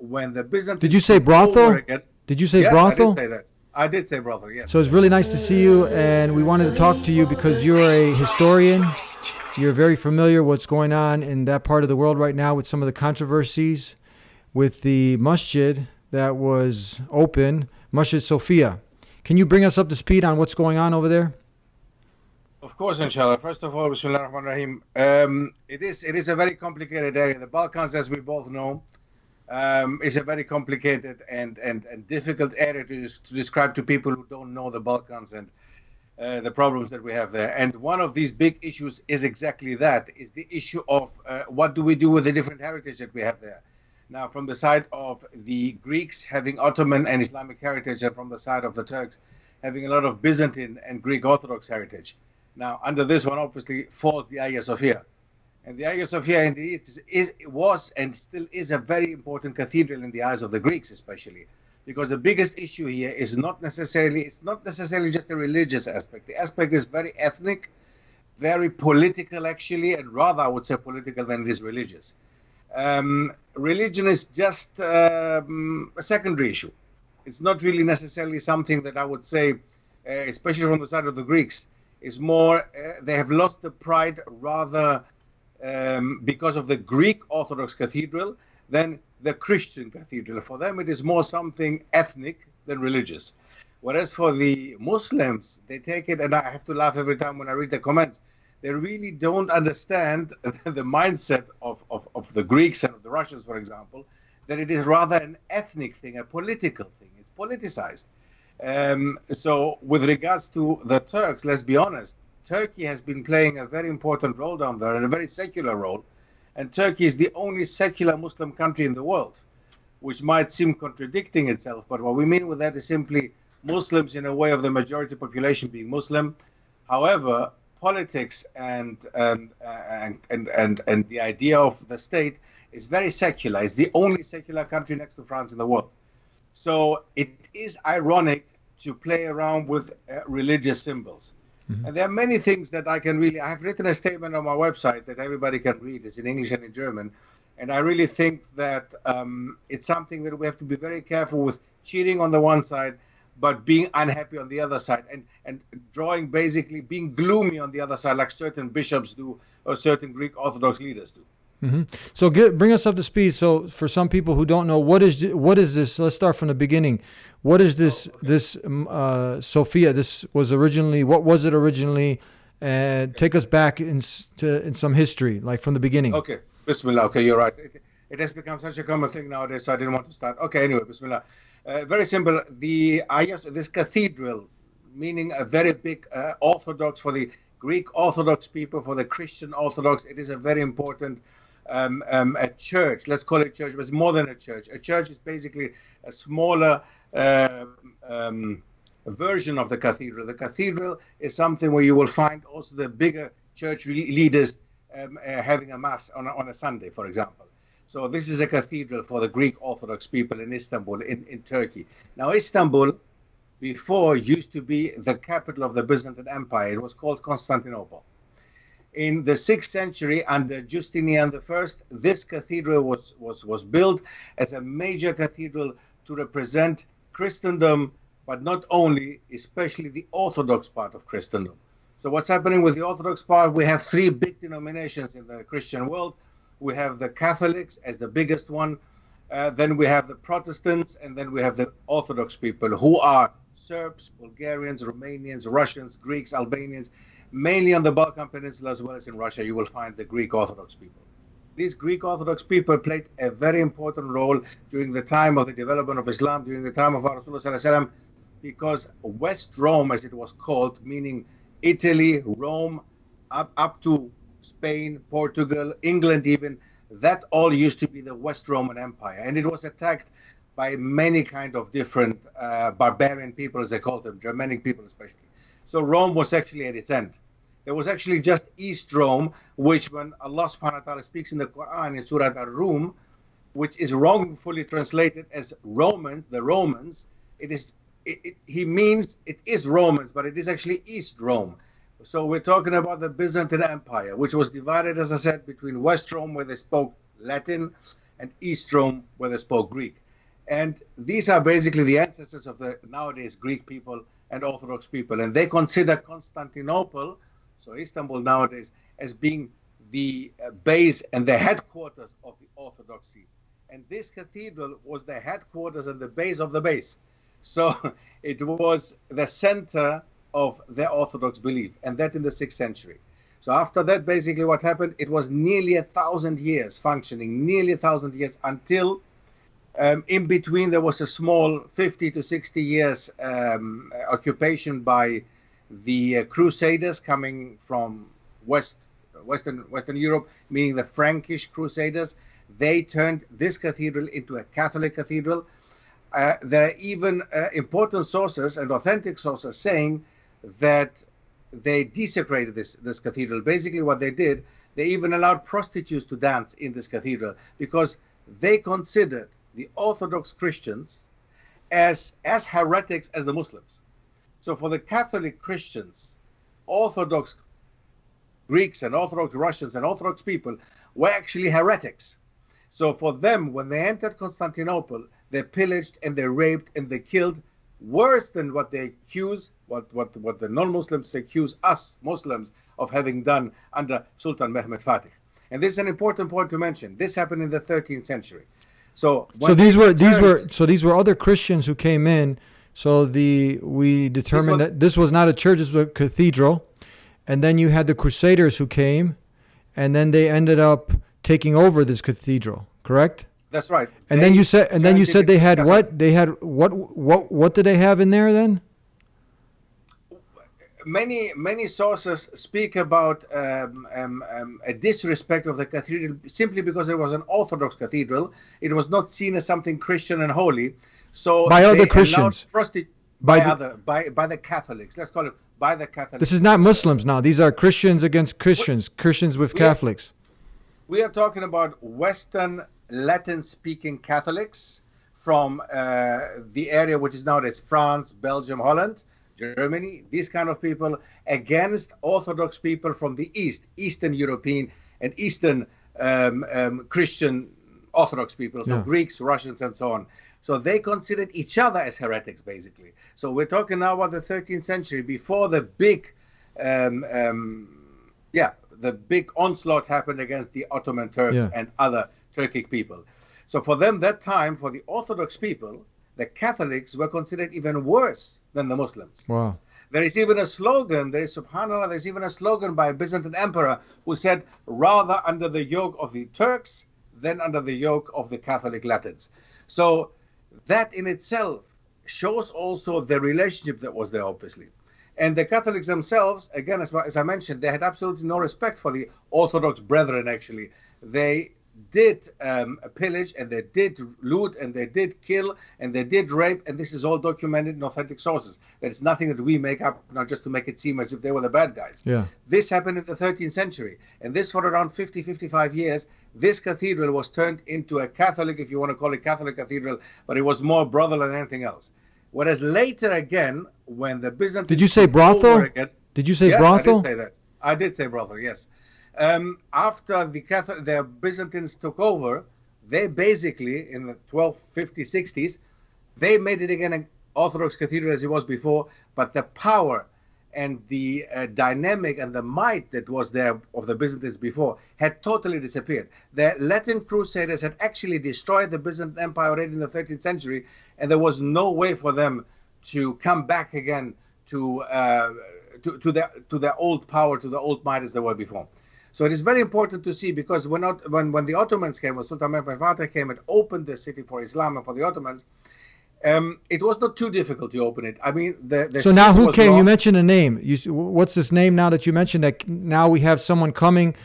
when the Byzantines Did you say took over brothel? again, Did you say yes, I brothel? did say that. I did say brothel, yes. So it's really nice to see you, and we wanted to talk to you because you're a historian. You're very familiar what's going on in that part of the world right now with some of the controversies with the masjid that was open, Masjid Sofia. Can you bring us up to speed on what's going on over there? Of course, inshallah. First of all, Bismillah ar-Rahman ar-Rahim. It is a very complicated area. The Balkans, as we both know, is a very complicated and difficult area to describe to people who don't know the Balkans and the problems that we have there. And one of these big issues is exactly that, is the issue of what do we do with the different heritage that we have there. Now, from the side of the Greeks having Ottoman and Islamic heritage, and from the side of the Turks having a lot of Byzantine and Greek Orthodox heritage. Now, under this one, obviously, falls the Hagia Sophia. And the Hagia Sophia, indeed, was and still is a very important cathedral in the eyes of the Greeks, especially. Because the biggest issue here is it's not necessarily just a religious aspect. The aspect is very ethnic, very political, actually, and rather, I would say, political than it is religious. Religion is just a secondary issue. It's not really necessarily something that I would say, especially from the side of the Greeks, is more, they have lost the pride rather because of the Greek Orthodox cathedral than the Christian cathedral. For them, it is more something ethnic than religious. Whereas for the Muslims, they take it, and I have to laugh every time when I read the comments, they really don't understand the mindset of the Greeks and of the Russians, for example, that it is rather an ethnic thing, a political thing. It's politicized. So with regards to the Turks, let's be honest, Turkey has been playing a very important role down there, and a very secular role. And Turkey is the only secular Muslim country in the world, which might seem contradicting itself. But what we mean with that is simply Muslims in a way of the majority population being Muslim. However, politics and the idea of the state is very secular. It's the only secular country next to France in the world. So it is ironic to play around with religious symbols. Mm-hmm. And there are many things that I have written a statement on my website that everybody can read. It's in English and in German. And I really think that it's something that we have to be very careful with, cheating on the one side, but being unhappy on the other side, and drawing, basically being gloomy on the other side, like certain bishops do or certain Greek Orthodox leaders do. Mm-hmm. So bring us up to speed. So for some people who don't know, what is this? Let's start from the beginning. What is this Sophia? This was originally, what was it originally? And take us back in some history, like from the beginning. Okay, Bismillah. Okay, you're right. It has become such a common thing nowadays, so I didn't want to start. Okay, anyway, Bismillah. Very simple. This cathedral, meaning a very big Orthodox, for the Greek Orthodox people, for the Christian Orthodox, it is a very important a church. Let's call it a church, but it's more than a church. A church is basically a smaller version of the cathedral. The cathedral is something where you will find also the bigger church leaders having a mass on a Sunday, for example. So this is a cathedral for the Greek Orthodox people in Istanbul, in Turkey. Now, Istanbul before used to be the capital of the Byzantine Empire. It was called Constantinople. In the 6th century, under Justinian I, this cathedral was built as a major cathedral to represent Christendom, but not only, especially the Orthodox part of Christendom. So what's happening with the Orthodox part? We have 3 big denominations in the Christian world. We have the Catholics as the biggest one. Then we have the Protestants, and then we have the Orthodox people, who are Serbs, Bulgarians, Romanians, Russians, Greeks, Albanians. Mainly on the Balkan Peninsula, as well as in Russia, you will find the Greek Orthodox people. These Greek Orthodox people played a very important role during the time of the development of Islam, during the time of our Rasulullah, because West Rome, as it was called, meaning Italy, Rome, up to Spain, Portugal, England even, that all used to be the West Roman Empire. And it was attacked by many kind of different barbarian people, as they called them, Germanic people especially. So Rome was actually at its end. There was actually just East Rome, which when Allah subhanahu wa ta'ala speaks in the Quran in Surah Ar-Rum, which is wrongfully translated as Romans, the Romans, he means it is Romans, but it is actually East Rome. So we're talking about the Byzantine Empire, which was divided, as I said, between West Rome, where they spoke Latin, and East Rome, where they spoke Greek. And these are basically the ancestors of the nowadays Greek people and Orthodox people. And they consider Constantinople, so Istanbul nowadays, as being the base and the headquarters of the Orthodoxy. And this cathedral was the headquarters and the base of the base. So it was the center of the Orthodox belief, and that in the 6th century. So after that, basically what happened, it was nearly 1,000 years functioning, nearly 1,000 years, until in between there was a small 50 to 60 years occupation by the Crusaders coming from Western Europe, meaning the Frankish Crusaders. They turned this cathedral into a Catholic cathedral. There are even important sources and authentic sources saying that they desecrated this cathedral. Basically what they did, they even allowed prostitutes to dance in this cathedral because they considered the Orthodox Christians as heretics as the Muslims. So for the Catholic Christians, Orthodox Greeks and Orthodox Russians and Orthodox people were actually heretics. So for them, when they entered Constantinople, they pillaged and they raped and they killed worse than what they accuse, what the non-Muslims accuse us Muslims of having done under Sultan Mehmed Fatih. And this is an important point to mention. This happened in the 13th century. So these were other Christians who came in. So we determined that this was not a church, this was a cathedral. And then you had the Crusaders who came, and then they ended up taking over this cathedral, correct? That's right. And then you said they had what? They had what did they have in there then? Many sources speak about a disrespect of the cathedral simply because it was an Orthodox cathedral. It was not seen as something Christian and holy. So by other Christians, by the Catholics. Let's call it by the Catholics. This is not Muslims now. These are Christians against Christians. Christians with Catholics. We are talking about Western Latin-speaking Catholics from the area which is nowadays France, Belgium, Holland, Germany, these kind of people, against Orthodox people from the East, Eastern European and Eastern Christian Orthodox people, so Greeks, Russians, and so on. So they considered each other as heretics, basically. So we're talking now about the 13th century, before the big onslaught happened against the Ottoman Turks and other Turkic people. So for them, that time, for the Orthodox people, the Catholics were considered even worse than the Muslims. Wow. There is even a slogan, subhanAllah, there's even a slogan by a Byzantine emperor who said, rather under the yoke of the Turks than under the yoke of the Catholic Latins. So that in itself shows also the relationship that was there, obviously. And the Catholics themselves, again, as I mentioned, they had absolutely no respect for the Orthodox brethren, actually. They did pillage, and they did loot, and they did kill, and they did rape, and this is all documented in authentic sources. It's nothing that we make up now just to make it seem as if they were the bad guys. Yeah. This happened in the 13th century, and this for around 55 years, this cathedral was turned into a Catholic, if you want to call it Catholic cathedral, but it was more brothel than anything else. Whereas later again, when the Byzantines... Did you say brothel? Did you say brothel? I did say that. I did say brothel, yes. After the Byzantines took over, they basically, in the 1250s, 60s, they made it again an Orthodox cathedral as it was before, but the power and the dynamic and the might that was there of the Byzantines before had totally disappeared. The Latin Crusaders had actually destroyed the Byzantine Empire already in the 13th century, and there was no way for them to come back again to their old power, to the old might as they were before. So it is very important to see, because when the Ottomans came, when Sultan Mehmed Fatih came and opened the city for Islam and for the Ottomans, it was not too difficult to open it. I mean, so now who came? You mentioned a name. What's this name now that you mentioned? That now we have someone coming,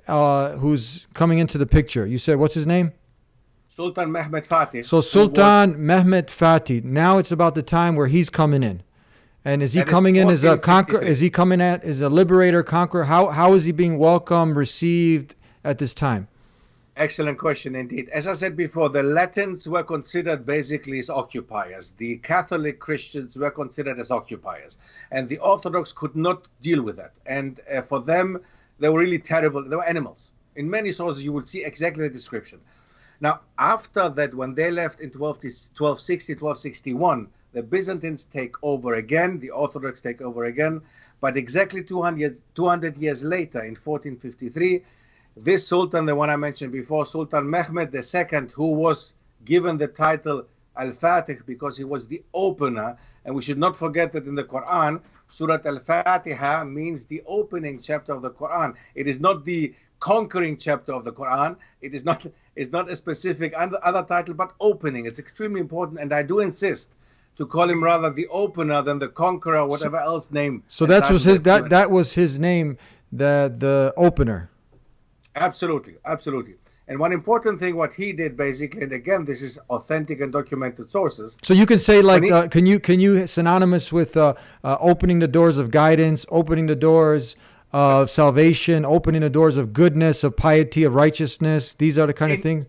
who's coming into the picture. You said, what's his name? Sultan Mehmed Fatih. So Sultan Mehmed Fatih. Now it's about the time where he's coming in. And is he coming in as a conqueror? Is he coming as a liberator, conqueror? How is he being welcomed, received at this time? Excellent question indeed. As I said before, the Latins were considered basically as occupiers. The Catholic Christians were considered as occupiers. And the Orthodox could not deal with that. And for them, they were really terrible. They were animals. In many sources, you would see exactly the description. Now, after that, when they left in 1260, 1261, the Byzantines take over again, the Orthodox take over again. But exactly 200 years later, in 1453, this Sultan, the one I mentioned before, Sultan Mehmed II, who was given the title Al-Fatih because he was the opener, and we should not forget that in the Quran, Surah Al-Fatiha means the opening chapter of the Quran. It is not the conquering chapter of the Quran. It is not a specific other title, but opening. It's extremely important, and I do insist to call him rather the opener than the conqueror, whatever else name. So that was his name, the opener. Absolutely. And one important thing, what he did basically, and again, this is authentic and documented sources. So you can say can you synonymous with opening the doors of guidance, opening the doors of salvation, opening the doors of goodness, of piety, of righteousness. These are the kind of things.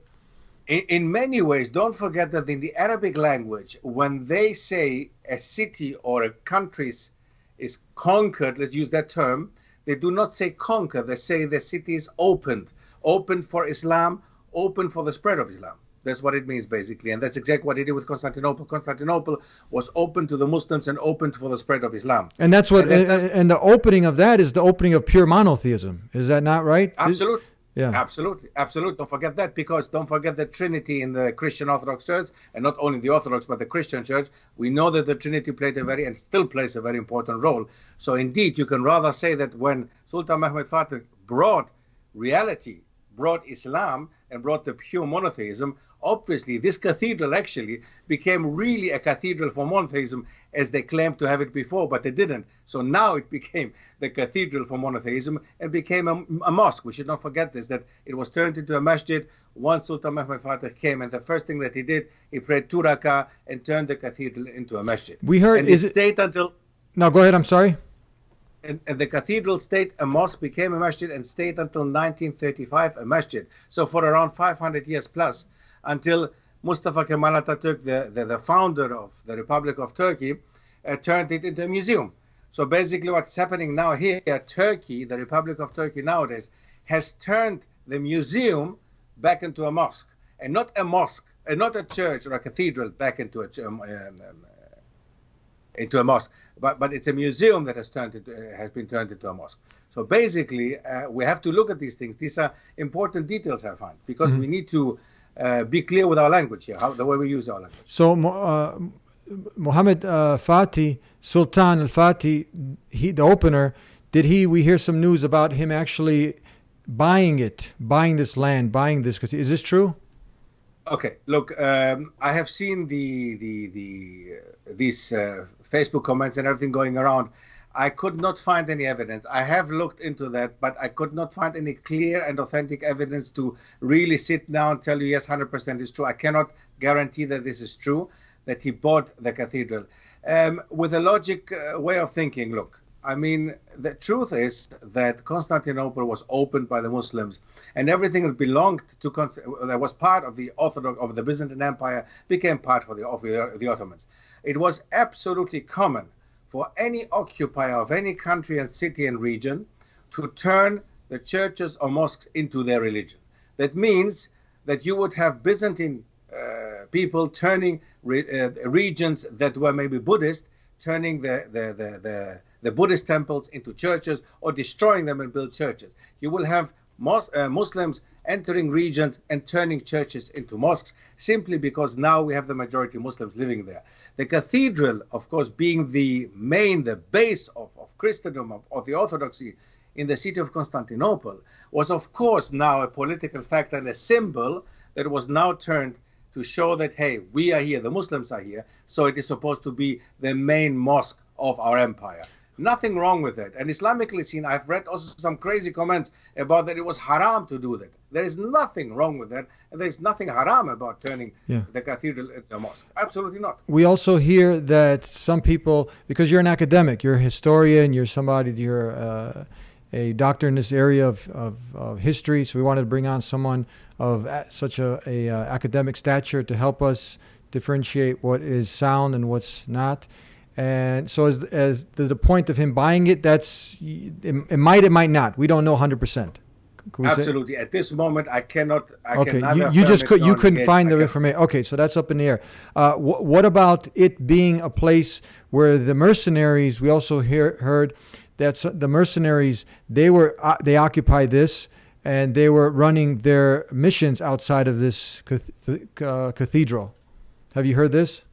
In many ways, don't forget that in the Arabic language, when they say a city or a country is conquered, let's use that term, they do not say conquer. They say the city is opened for Islam, open for the spread of Islam. That's what it means, basically. And that's exactly what he did with Constantinople. Constantinople was open to the Muslims and open for the spread of Islam. And that's what, and the opening of that is the opening of pure monotheism. Is that not right? Absolutely. Yeah. Absolutely. Don't forget that, because don't forget the Trinity in the Christian Orthodox Church, and not only the Orthodox, but the Christian Church. We know that the Trinity played and still plays a very important role. So indeed, you can rather say that when Sultan Mehmed Fatih brought reality, brought Islam, and brought the pure monotheism, obviously this cathedral actually became really a cathedral for monotheism, as they claimed to have it before, but they didn't. So now it became the cathedral for monotheism and became a mosque. We should not forget this, that it was turned into a masjid once Sultan Mehmed Fatih came, and the first thing that he did, he prayed 2 rakah and turned the cathedral into a masjid. We heard, and it stayed until... No, go ahead, I'm sorry. And the cathedral stayed a mosque, became a masjid, and stayed until 1935 a masjid. So for around 500 years plus, until Mustafa Kemal Atatürk, the founder of the Republic of Turkey, turned it into a museum. So basically what's happening now here, Turkey, the Republic of Turkey nowadays, has turned the museum back into a mosque. And not a mosque, and not a church or a cathedral back into a mosque. But it's a museum that has been turned into a mosque. So basically, we have to look at these things. These are important details, I find, because we need to be clear with our language here, the way we use our language. So Muhammad Fatih, Sultan al-Fatih, the opener, we hear some news about him actually buying this land, buying this. Is this true? Okay, look, I have seen these Facebook comments and everything going around. I could not find any evidence. I have looked into that, but I could not find any clear and authentic evidence to really sit down and tell you, yes, 100% is true. I cannot guarantee that this is true, that he bought the cathedral. With a logic way of thinking, look, I mean, the truth is that Constantinople was opened by the Muslims, and everything that belonged to that was part of the Orthodox of the Byzantine Empire became part of the Ottomans. It was absolutely common for any occupier of any country and city and region to turn the churches or mosques into their religion. That means that you would have Byzantine people turning regions that were maybe Buddhist, turning the Buddhist temples into churches, or destroying them and build churches. You will have Muslims entering regions and turning churches into mosques, simply because now we have the majority Muslims living there. The cathedral, of course, being the base of Christendom, of the Orthodoxy in the city of Constantinople, was of course now a political factor and a symbol that was now turned to show that, hey, we are here, the Muslims are here, so it is supposed to be the main mosque of our empire. Nothing wrong with it. And Islamically seen, I've read also some crazy comments about that it was haram to do that. There is nothing wrong with that, and there is nothing haram about turning the cathedral into a mosque. Absolutely not. We also hear that some people, because you're an academic, you're a historian, you're a doctor in this area of history, so we wanted to bring on someone of such a academic stature to help us differentiate what is sound and what's not. And so as the point of him buying it, it might not. We don't know 100%. we say? Absolutely. At this moment, I cannot. Okay, cannot have you just permits you nor couldn't engage- find I the can- information. Okay, so that's up in the air. What about it being a place where the mercenaries? We also heard that the mercenaries they occupied this and they were running their missions outside of this cathedral. Have you heard this?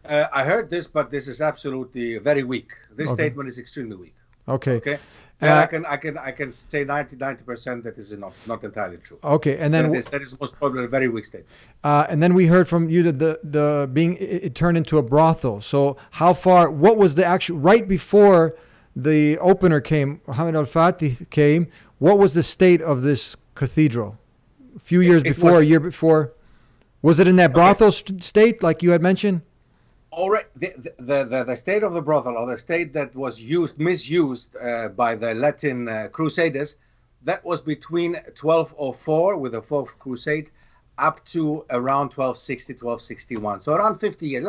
I heard this, but this is absolutely very weak. This Okay. statement is extremely weak. Okay. Okay. And I can say 90% that is not entirely true. Okay, and then That is most probably a very weak statement. and then we heard from you that the being it turned into a brothel. So how far? What was the actual right before the opener came? Muhammad al-Fatih came. What was the state of this cathedral? A few years before, a year before. Was it in that brothel state, like you had mentioned? All right. The state of the brothel, or the state that was misused by the Latin Crusaders, that was between 1204 with the Fourth Crusade up to around 1260, 1261. So around 50 years.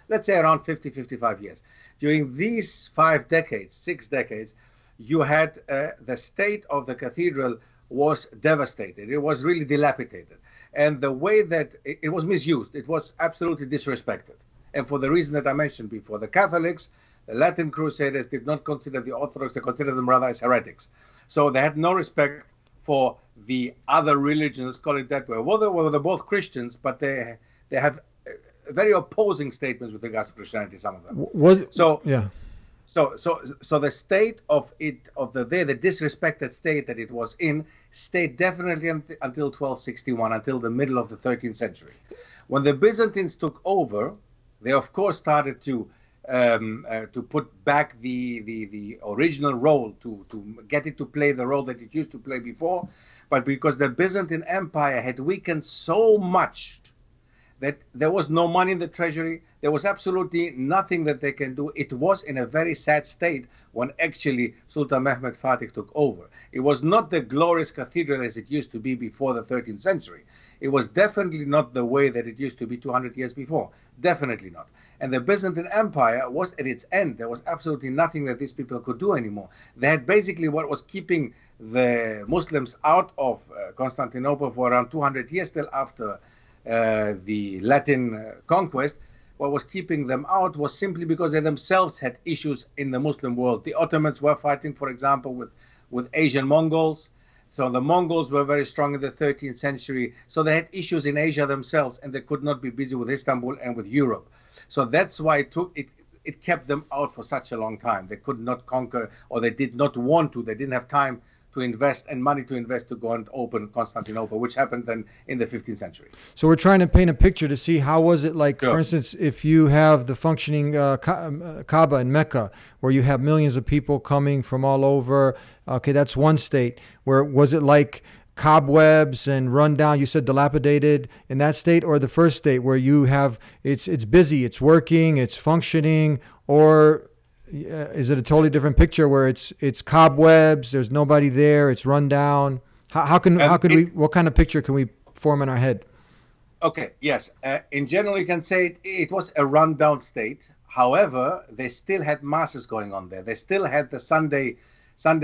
Let's say around 50, 55 years. During these 6 decades, you had the state of the cathedral was devastated. It was really dilapidated. And the way that it was misused, it was absolutely disrespected. And for the reason that I mentioned before, the Catholics, the Latin Crusaders did not consider the Orthodox, they considered them rather as heretics. So they had no respect for the other religions, call it that way. Well, they're both Christians, but they have very opposing statements with regards to Christianity, some of them. So the state of the disrespected state that it was in stayed definitely until 1261, until the middle of the 13th century. When the Byzantines took over, they of course started to put back the original role, to get it to play the role that it used to play before, but because the Byzantine Empire had weakened so much that there was no money in the treasury, there was absolutely nothing that they can do. It was in a very sad state when actually Sultan Mehmed Fatih took over. It was not the glorious cathedral as it used to be before the 13th century. It was definitely not the way that it used to be 200 years before. Definitely not. And the Byzantine Empire was at its end. There was absolutely nothing that these people could do anymore. They had basically what was keeping the Muslims out of Constantinople for around 200 years, still after the Latin conquest. What was keeping them out was simply because they themselves had issues in the Muslim world. The Ottomans were fighting, for example, with Asian Mongols. So the Mongols were very strong in the 13th century. So they had issues in Asia themselves, and they could not be busy with Istanbul and with Europe. So that's why it kept them out for such a long time. They could not conquer, or they did not want to. They didn't have time to invest and money to invest to go and open Constantinople, which happened then in the 15th century. So we're trying to paint a picture to see how was it like, for instance, if you have the functioning Kaaba in Mecca, where you have millions of people coming from all over. Okay, that's one state. Where was it like cobwebs and run down? You said dilapidated in that state, or the first state where you have it's busy, it's working, it's functioning, or is it a totally different picture where it's cobwebs, there's nobody there, it's run down? How could we? What kind of picture can we form in our head? Okay, yes. In general, you can say it was a rundown state. However, they still had masses going on there. They still had the Sunday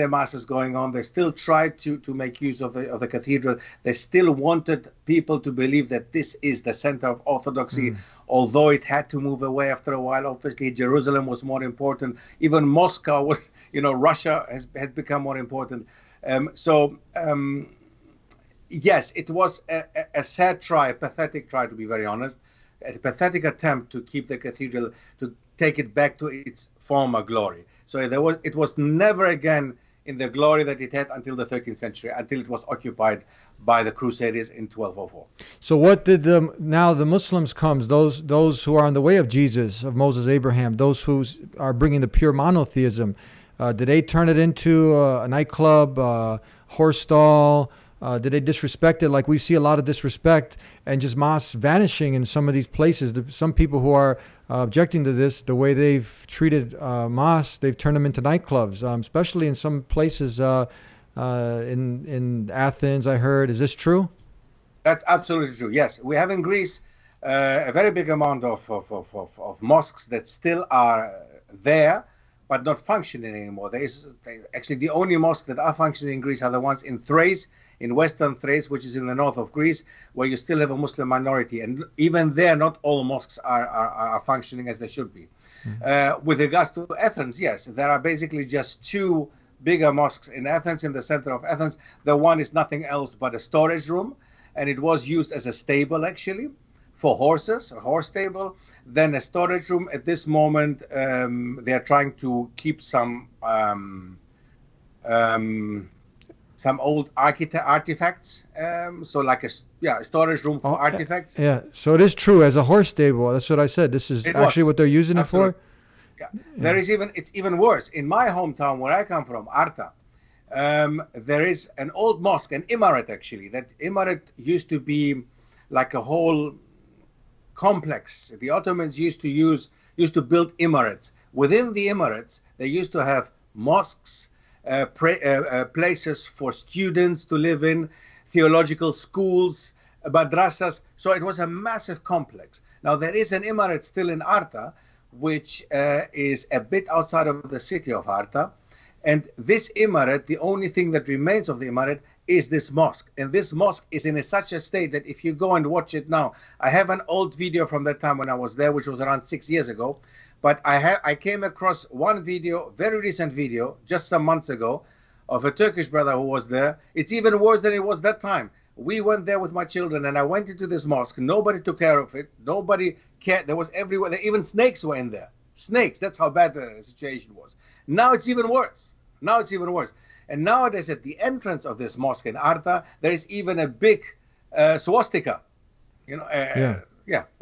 masses going on. They still tried to make use of the cathedral. They still wanted people to believe that this is the center of orthodoxy, although it had to move away after a while. Obviously, Jerusalem was more important. Even Moscow was, Russia had become more important. Yes, it was a sad try, a pathetic try, to be very honest, a pathetic attempt to keep the cathedral, to take it back to its former glory. So it was never again in the glory that it had until the 13th century, until it was occupied by the Crusaders in 1204. So what did the Muslims comes, those who are on the way of Jesus, of Moses, Abraham, those who are bringing the pure monotheism, did they turn it into a nightclub, horse stall? Did they disrespect it? Like we see a lot of disrespect and just mosques vanishing in some of these places. Some people who are objecting to this, the way they've treated mosques, they've turned them into nightclubs, especially in some places in Athens, I heard. Is this true? That's absolutely true. Yes, we have in Greece a very big amount of mosques that still are there, but not functioning anymore. Actually, the only mosques that are functioning in Greece are the ones in Thrace, in Western Thrace, which is in the north of Greece, where you still have a Muslim minority. And even there, not all mosques are functioning as they should be. With regards to Athens, yes, there are basically just two bigger mosques in Athens, in the center of Athens. The one is nothing else but a storage room, and it was used as a stable, actually, for horses, a horse stable. Then a storage room. At this moment, they are trying to keep some old artifacts. So like a storage room for artifacts. Yeah. So it is true as a horse stable. That's what I said. This is actually what they're using it for. Yeah. There is it's even worse. In my hometown, where I come from, Arta, there is an old mosque, an emirate actually. That emirate used to be like a whole complex. The Ottomans used to build emirates. Within the emirates, they used to have mosques, places for students to live in, theological schools, madrasas. So it was a massive complex. Now there is an emirate still in Arta, which is a bit outside of the city of Arta. And this emirate, the only thing that remains of the emirate is this mosque. And this mosque is in such a state that if you go and watch it now, I have an old video from that time when I was there, which was around 6 years ago. But I came across one video, very recent video, just some months ago, of a Turkish brother who was there. It's even worse than it was that time. We went there with my children, and I went into this mosque. Nobody took care of it. Nobody cared. There was everywhere. Even snakes were in there. Snakes. That's how bad the situation was. Now it's even worse. And nowadays, at the entrance of this mosque in Arta, there is even a big swastika. A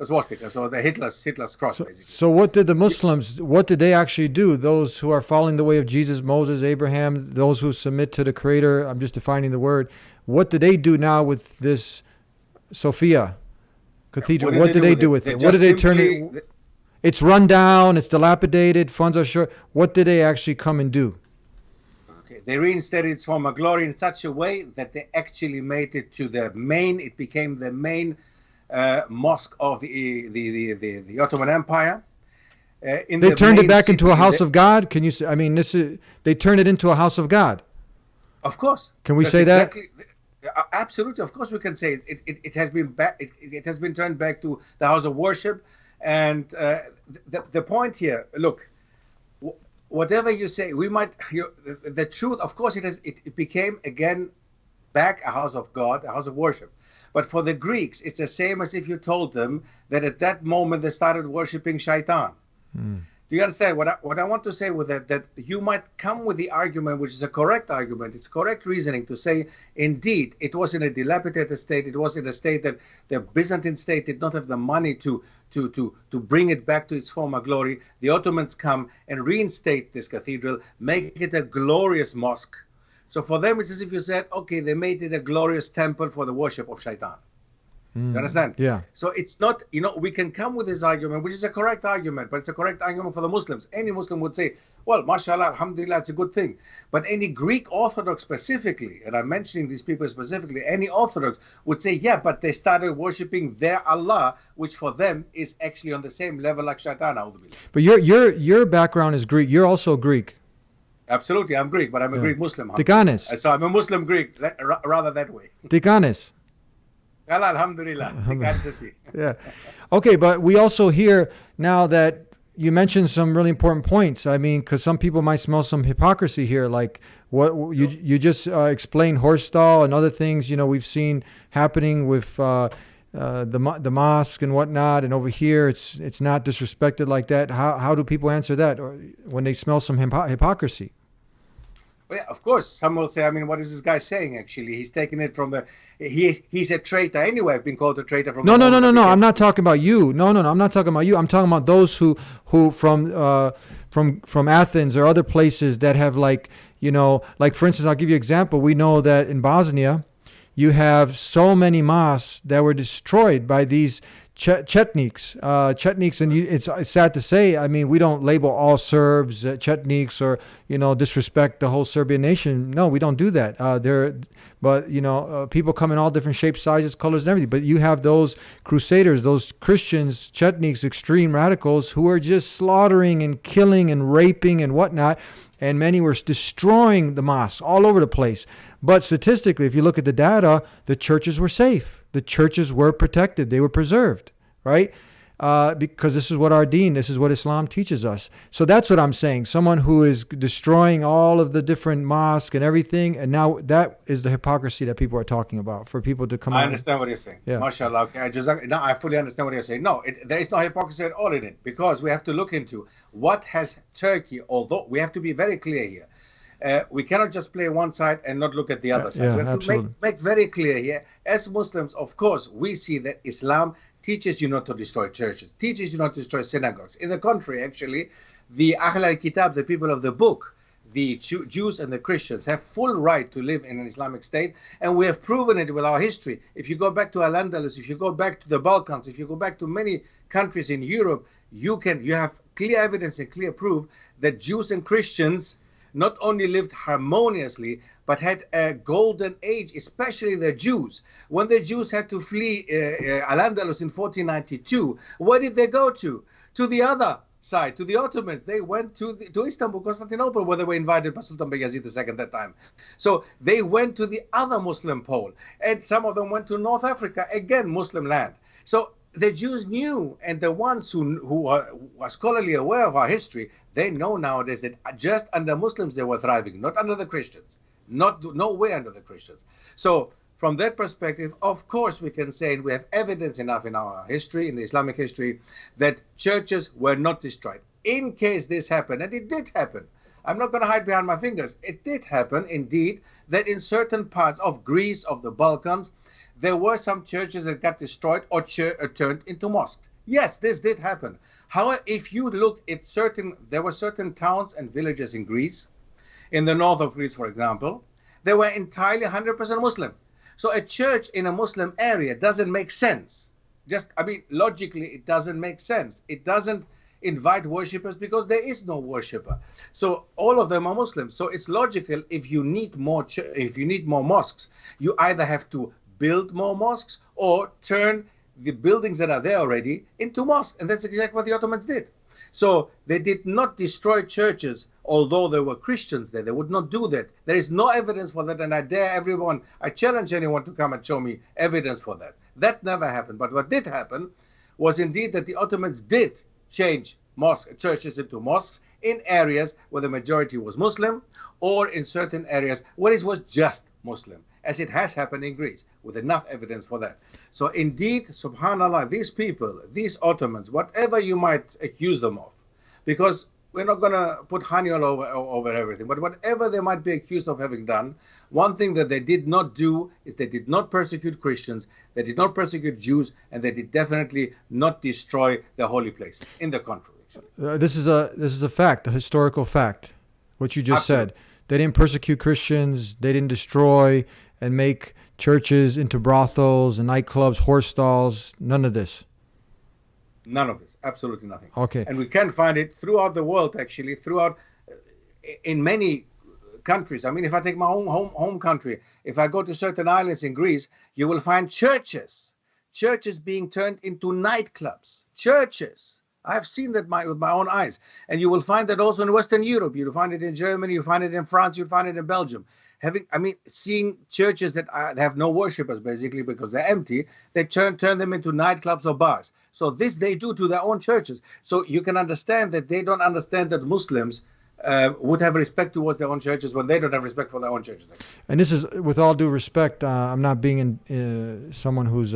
swastika. So the Hitler's cross, basically. So what did the Muslims, what did they actually do? Those who are following the way of Jesus, Moses, Abraham, those who submit to the Creator, I'm just defining the word. What do they do now with this Sofia Cathedral? What do they do with it? What do they turn it? It's run down, it's dilapidated, funds are short. What did they actually come and do? They reinstated its former glory in such a way that they actually made it to it became the main mosque of the Ottoman Empire. They turned it back into a house of God? Can you say, they turned it into a house of God? Of course. Can we say that? Absolutely. Of course we can say it. It has been it has been turned back to the house of worship. And the point here, look, whatever you say, the truth, of course, it became again back a house of God, a house of worship. But for the Greeks, it's the same as if you told them that at that moment they started worshiping Shaitan. Do you understand what I want to say with that? That you might come with the argument, which is a correct argument, it's correct reasoning to say, indeed, it was in a dilapidated state. It was in a state that the Byzantine state did not have the money to bring it back to its former glory. The Ottomans come and reinstate this cathedral, make it a glorious mosque. So for them, it's as if you said, okay, they made it a glorious temple for the worship of Shaitan. You understand? Yeah. So it's not, we can come with this argument, which is a correct argument, but it's a correct argument for the Muslims. Any Muslim would say, well, mashallah, alhamdulillah, it's a good thing. But any Greek Orthodox specifically, and I'm mentioning these people specifically, any Orthodox would say, yeah, but they started worshipping their Allah, which for them is actually on the same level like Shaitan. But your background is Greek. You're also Greek. Absolutely, I'm Greek, but I'm a Greek Muslim. Tikanis. So I'm a Muslim Greek, rather that way. Tikanis. Alhamdulillah. Yeah. Okay, but we also hear now that you mentioned some really important points. I mean, because some people might smell some hypocrisy here, like what you just explained, horse stall and other things. We've seen happening with the mosque and whatnot, and over here it's not disrespected like that. How do people answer that when they smell some hypocrisy? Well, yeah, of course, some will say, what is this guy saying, actually? He's taking it from he's a traitor anyway. I've been called a traitor from... No. I'm not talking about you. No, I'm not talking about you. I'm talking about those who from Athens or other places that have like for instance, I'll give you an example. We know that in Bosnia, you have so many mosques that were destroyed by these Chetniks, and it's sad to say. I mean, we don't label all Serbs Chetniks or disrespect the whole Serbian nation. No, we don't do that. But people come in all different shapes, sizes, colors, and everything. But you have those crusaders, those Christians, Chetniks, extreme radicals, who are just slaughtering and killing and raping and whatnot. And many were destroying the mosques all over the place. But statistically, if you look at the data, the churches were safe. The churches were protected. They were preserved, right? Because this is what our deen, this is what Islam teaches us. So that's what I'm saying. Someone who is destroying all of the different mosques and everything, and now that is the hypocrisy that people are talking about, for people to come out. I understand what you're saying. Yeah. MashaAllah. Okay, now I fully understand what you're saying. No, there is no hypocrisy at all in it, because we have to look into what has Turkey, although we have to be very clear here. We cannot just play one side and not look at the other side. Yeah, we have absolutely. to make very clear here. As Muslims, of course, we see that Islam teaches you not to destroy churches, teaches you not to destroy synagogues. In the contrary, actually, the Ahl al-Kitab, the people of the book, the Jews and the Christians, have full right to live in an Islamic state, and we have proven it with our history. If you go back to Al-Andalus, if you go back to the Balkans, if you go back to many countries in Europe, you have clear evidence and clear proof that Jews and Christians not only lived harmoniously, but had a golden age, especially the Jews. When the Jews had to flee Al-Andalus in 1492, where did they go to? To the other side, to the Ottomans. They went to Istanbul, Constantinople, where they were invited by Sultan Bayezid II at that time. So they went to the other Muslim pole, and some of them went to North Africa, again, Muslim land. So the Jews knew, and the ones who are scholarly aware of our history, they know nowadays that just under Muslims they were thriving, not under the Christians, no way under the Christians. So from that perspective, of course, we can say, and we have evidence enough in our history, in the Islamic history, that churches were not destroyed. In case this happened, and it did happen, I'm not going to hide behind my fingers, it did happen indeed, that in certain parts of Greece, of the Balkans, there were some churches that got destroyed or turned into mosques. Yes, this did happen. However, if you look at there were certain towns and villages in Greece, in the north of Greece, for example, they were entirely 100% Muslim. So a church in a Muslim area doesn't make sense. Logically, it doesn't make sense. It doesn't invite worshippers because there is no worshipper. So all of them are Muslims. So it's logical, if you need more mosques, you either have to build more mosques or turn the buildings that are there already into mosques. And that's exactly what the Ottomans did. So they did not destroy churches, although there were Christians there. They would not do that. There is no evidence for that, and I challenge anyone to come and show me evidence for that. That never happened. But what did happen was indeed that the Ottomans did change churches into mosques in areas where the majority was Muslim, or in certain areas where it was just Muslim, as it has happened in Greece, with enough evidence for that. So indeed, subhanAllah, these people, these Ottomans, whatever you might accuse them of, because we're not going to put honey all over everything, but whatever they might be accused of having done, one thing that they did not do is they did not persecute Christians, they did not persecute Jews, and they did definitely not destroy the holy places. In the contrary. This is a fact, a historical fact, what you just Absolutely. said. They didn't persecute Christians, they didn't destroy and make churches into brothels and nightclubs, horse stalls, none of this. None of this, absolutely nothing. Okay. And we can find it throughout the world, actually, in many countries. I mean, if I take my own home country, if I go to certain islands in Greece, you will find churches being turned into nightclubs, churches. I've seen that with my own eyes. And you will find that also in Western Europe. You'll find it in Germany, you'll find it in France, you'll find it in Belgium. Seeing churches that have no worshippers, basically, because they're empty, they turn them into nightclubs or bars. So this they do to their own churches. So you can understand that they don't understand that Muslims would have respect towards their own churches when they don't have respect for their own churches. And this is, with all due respect, I'm not being someone who's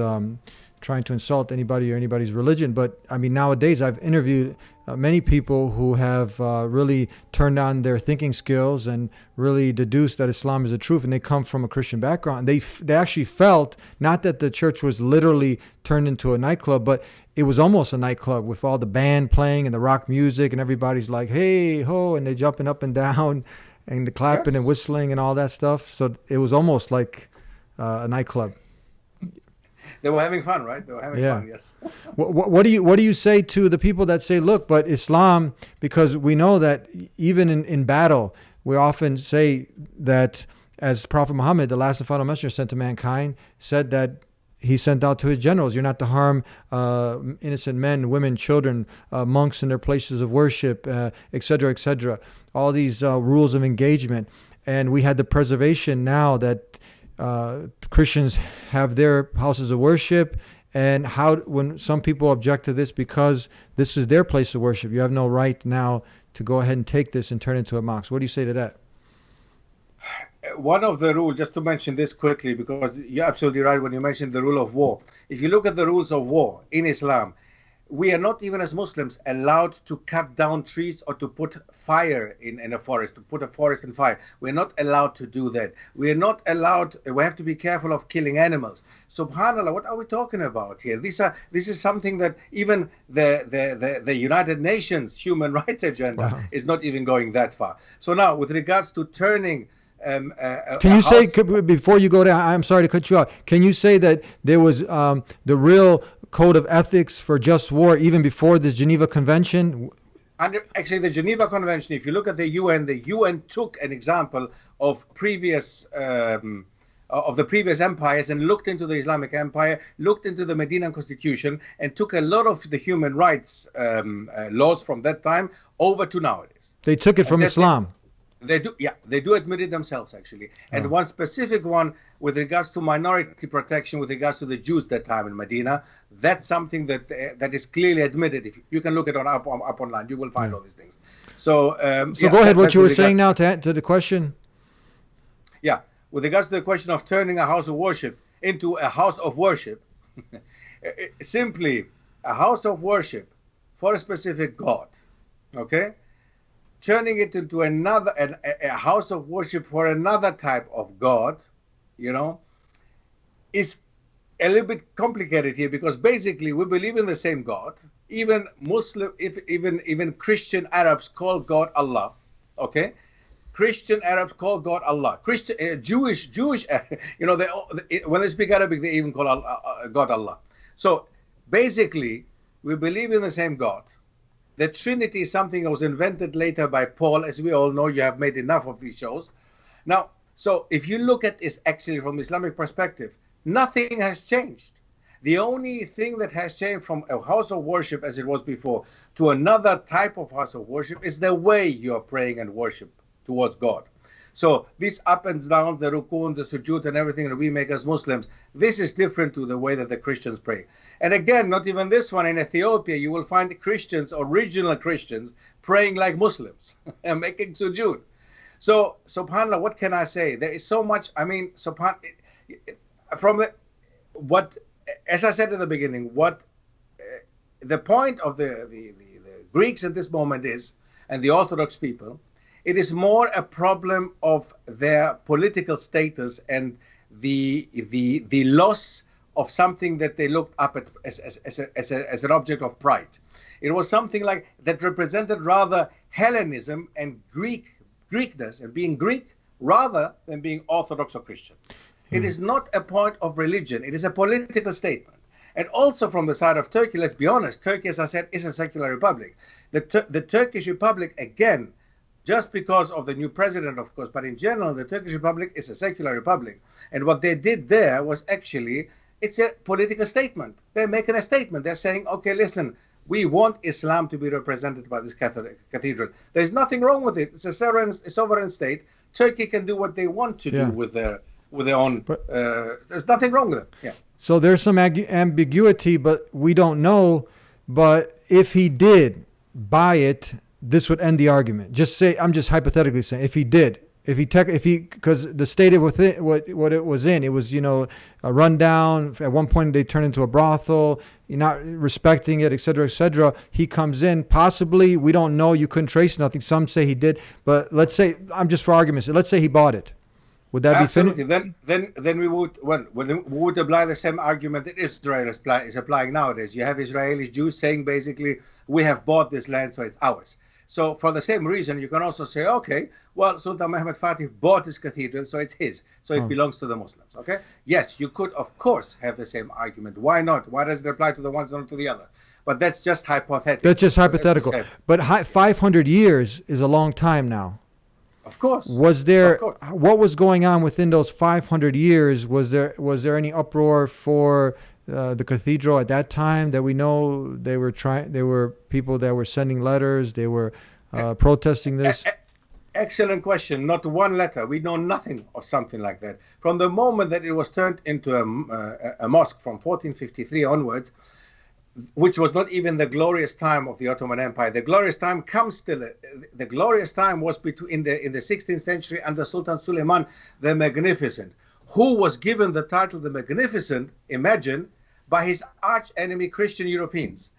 trying to insult anybody or anybody's religion, but I mean, nowadays I've interviewed many people who have really turned on their thinking skills and really deduced that Islam is the truth, and they come from a Christian background. They actually felt not that the church was literally turned into a nightclub, but it was almost a nightclub with all the band playing and the rock music, and everybody's like, hey, ho, and they jumping up and down and the clapping Yes. and whistling and all that stuff. So it was almost like a nightclub. They were having fun, right? They were having fun, yes. What do you say to the people that say, look, but Islam, because we know that even in battle, we often say that as Prophet Muhammad, the last and final messenger sent to mankind, said that he sent out to his generals, you're not to harm innocent men, women, children, monks in their places of worship, et cetera, et cetera. All these rules of engagement. And we had the preservation now that Christians have their houses of worship. And when some people object to this because this is their place of worship, you have no right now to go ahead and take this and turn it into a mosque. What do you say to that? One of the rules, just to mention this quickly, because you're absolutely right when you mentioned the rule of war. If you look at the rules of war in Islam, we are not even as Muslims allowed to cut down trees or to put fire in a forest, to put a forest in fire. We're not allowed to do that. We are not allowed, we have to be careful of killing animals. SubhanAllah, what are we talking about here? This is something that even the United Nations human rights agenda is not even going that far. So now, with regards to turning can you say, before you go down, I'm sorry to cut you off, can you say that there was the real code of ethics for just war even before this Geneva Convention? Actually, the Geneva Convention, if you look at the UN took an example of the previous empires and looked into the Islamic Empire, looked into the Medinan Constitution, and took a lot of the human rights laws from that time over to nowadays. They took it from Islam. They do admit it themselves, actually. And one specific one with regards to minority protection, with regards to the Jews that time in Medina, that's something that is clearly admitted. If you can look it up online, you will find all these things. So go ahead. What you were saying now to the question? Yeah, with regards to the question of turning a house of worship into a house of worship, simply a house of worship for a specific God, okay? Turning it into a house of worship for another type of God, is a little bit complicated here, because basically we believe in the same God. Even even Christian Arabs call God Allah. Okay, Christian Arabs call God Allah. Jewish, when they speak Arabic, they even call God Allah. So basically, we believe in the same God. The Trinity is something that was invented later by Paul. As we all know, you have made enough of these shows. Now, so if you look at this actually from Islamic perspective, nothing has changed. The only thing that has changed from a house of worship as it was before to another type of house of worship is the way you are praying and worship towards God. So these up and downs, the rukuns, the sujood, and everything that we make as Muslims, this is different to the way that the Christians pray. And again, not even this one. In Ethiopia, you will find Christians, original Christians, praying like Muslims and making sujood. So, subhanAllah, what can I say? There is so much. I mean, as I said in the beginning, what the point of the Greeks at this moment is, and the Orthodox people, it is more a problem of their political status and the loss of something that they looked up at as an object of pride. It was something like that represented rather Hellenism and Greekness and being Greek rather than being Orthodox or Christian. It is not a point of religion. It is a political statement. And also from the side of Turkey, let's be honest, Turkey, as I said, is a secular republic. The Turkish Republic, again, just because of the new president, of course, but in general, the Turkish Republic is a secular republic. And what they did there was actually, it's a political statement. They're making a statement. They're saying, okay, listen, we want Islam to be represented by this cathedral. There's nothing wrong with it. It's a sovereign state. Turkey can do what they want to do with their own. There's nothing wrong with it. Yeah. So there's some ambiguity, but we don't know. But if he did buy it, this would end the argument. Just say, I'm just hypothetically saying, if he did, because the state what it was in, it was, a rundown. At one point they turned into a brothel. You're not respecting it, et cetera, et cetera. He comes in, possibly, we don't know. You couldn't trace nothing. Some say he did, but let's say, I'm just for argument's sake, let's say he bought it. Would that absolutely be finished? Then we would apply the same argument that Israel is applying nowadays. You have Israeli Jews saying basically, we have bought this land, so it's ours. So for the same reason, you can also say, okay, well, Sultan Mehmed Fatih bought this cathedral, so it's his, so it belongs to the Muslims. Okay? Yes, you could, of course, have the same argument. Why not? Why does it apply to the ones and not to the other? But that's just hypothetical. That's just hypothetical. But 500 years is a long time now. Of course. What was going on within those 500 years? Was there any uproar for the cathedral at that time that we know there were people that were sending letters, they were protesting this? Excellent question. Not one letter. We know nothing of something like that. From the moment that it was turned into a mosque from 1453 onwards, which was not even the glorious time of the Ottoman Empire. The glorious time comes still. The glorious time was in the 16th century under Sultan Suleiman the Magnificent, who was given the title the Magnificent, imagine, by his arch enemy Christian Europeans.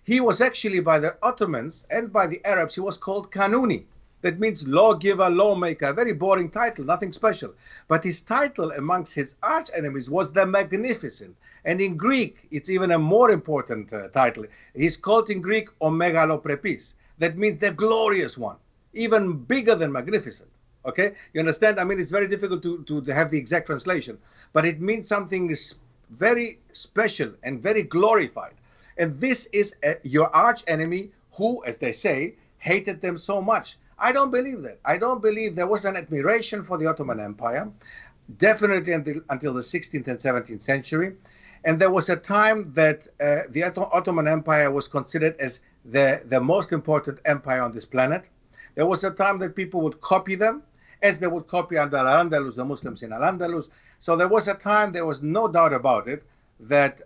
He was actually, by the Ottomans and by the Arabs, he was called Kanuni. That means lawgiver, lawmaker, a very boring title, nothing special. But his title amongst his arch enemies was the Magnificent. And in Greek, it's even a more important title. He's called in Greek o Megaloprepis. That means the glorious one, even bigger than magnificent. Okay? You understand? I mean, it's very difficult to have the exact translation. But it means something very special and very glorified. And this is your arch enemy who, as they say, hated them so much. I don't believe that. I don't believe there was an admiration for the Ottoman Empire, definitely until the 16th and 17th century. And there was a time that the Ottoman Empire was considered as the most important empire on this planet. There was a time that people would copy them, as they would copy under Al-Andalus, the Muslims in Al-Andalus. So there was a time, there was no doubt about it, that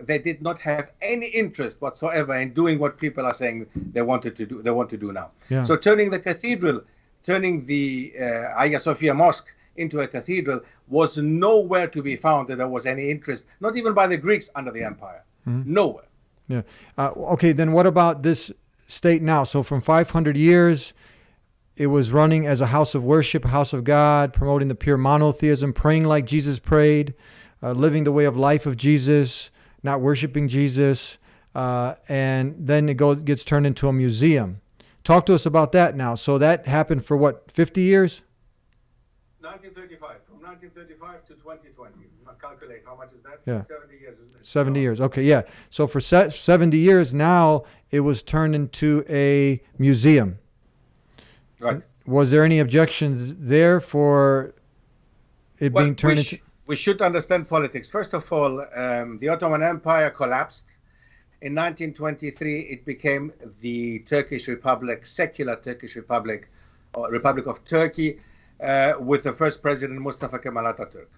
they did not have any interest whatsoever in doing what people are saying they want to do now. Yeah. So turning the cathedral, turning the Hagia Sophia Mosque into a cathedral was nowhere to be found that there was any interest, not even by the Greeks under the empire. Mm-hmm. Nowhere. Yeah. Okay, then what about this state now? So from 500 years, it was running as a house of worship, a house of God, promoting the pure monotheism, praying like Jesus prayed, living the way of life of Jesus, not worshiping Jesus, and then it gets turned into a museum. Talk to us about that now. So that happened for what, 50 years? 1935, from 1935 to 2020. I'll calculate how much is that? Yeah. 70 years, isn't it? 70 years, okay, yeah. So for 70 years now, it was turned into a museum. Right. Was there any objections there for it being turned into... We should understand politics. First of all, the Ottoman Empire collapsed. In 1923, it became the Turkish Republic, secular Turkish Republic, or Republic of Turkey, with the first president, Mustafa Kemal Atatürk.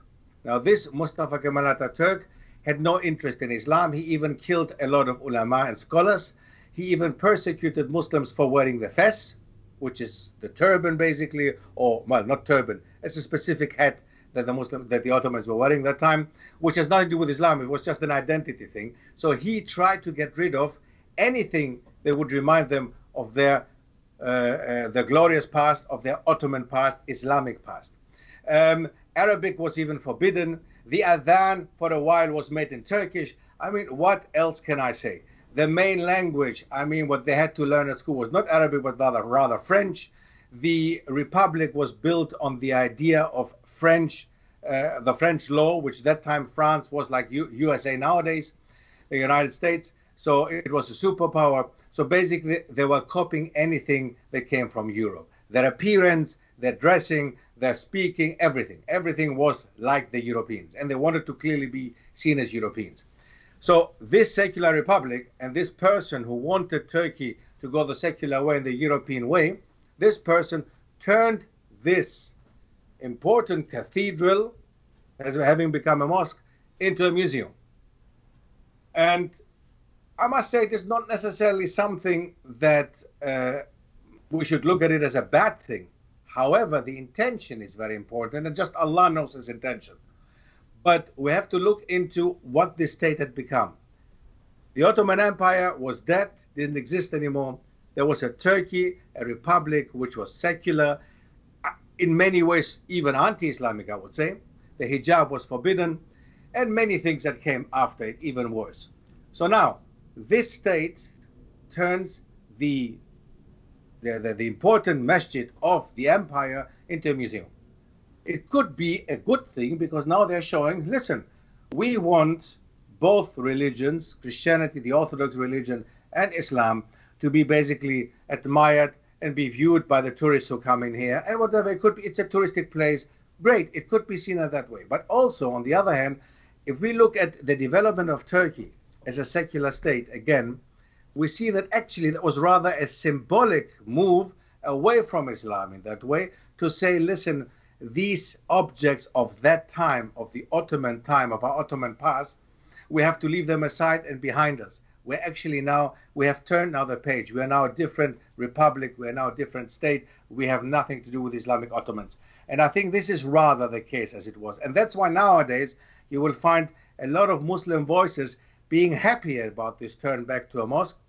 Now, this Mustafa Kemal Atatürk had no interest in Islam. He even killed a lot of ulama and scholars. He even persecuted Muslims for wearing the fez, which is the turban, basically, or, well, not turban. It's a specific hat that the Ottomans were wearing that time, which has nothing to do with Islam. It was just an identity thing. So he tried to get rid of anything that would remind them of their the glorious past, of their Ottoman past, Islamic past. Arabic was even forbidden. The adhan for a while was made in Turkish. I mean, what else can I say? The main language, I mean, what they had to learn at school was not Arabic, but rather French. The Republic was built on the idea of French, the French law, which that time France was like USA nowadays, the United States. So it was a superpower. So basically, they were copying anything that came from Europe. Their appearance, their dressing, their speaking, everything. Everything was like the Europeans. And they wanted to clearly be seen as Europeans. So this secular republic and this person who wanted Turkey to go the secular way and the European way, this person turned this important cathedral, as having become a mosque, into a museum. And I must say it is not necessarily something that we should look at it as a bad thing. However, the intention is very important, and just Allah knows his intention. But we have to look into what this state had become. The Ottoman Empire was dead, didn't exist anymore. There was a Turkey, a republic, which was secular, in many ways even anti-Islamic, I would say. The hijab was forbidden, and many things that came after it, even worse. So now, this state turns the the important masjid of the empire into a museum. It could be a good thing because now they're showing, listen, we want both religions, Christianity, the Orthodox religion, and Islam, to be basically admired and be viewed by the tourists who come in here. And whatever it could be, it's a touristic place. Great, it could be seen that way. But also, on the other hand, if we look at the development of Turkey as a secular state, again, we see that actually that was rather a symbolic move away from Islam in that way, to say, listen, these objects of that time, of the Ottoman time, of our Ottoman past, we have to leave them aside and behind us. We're actually now, we have turned now the page. We are now a different republic. We are now a different state. We have nothing to do with Islamic Ottomans. And I think this is rather the case as it was. And that's why nowadays you will find a lot of Muslim voices being happy about this turn back to a mosque,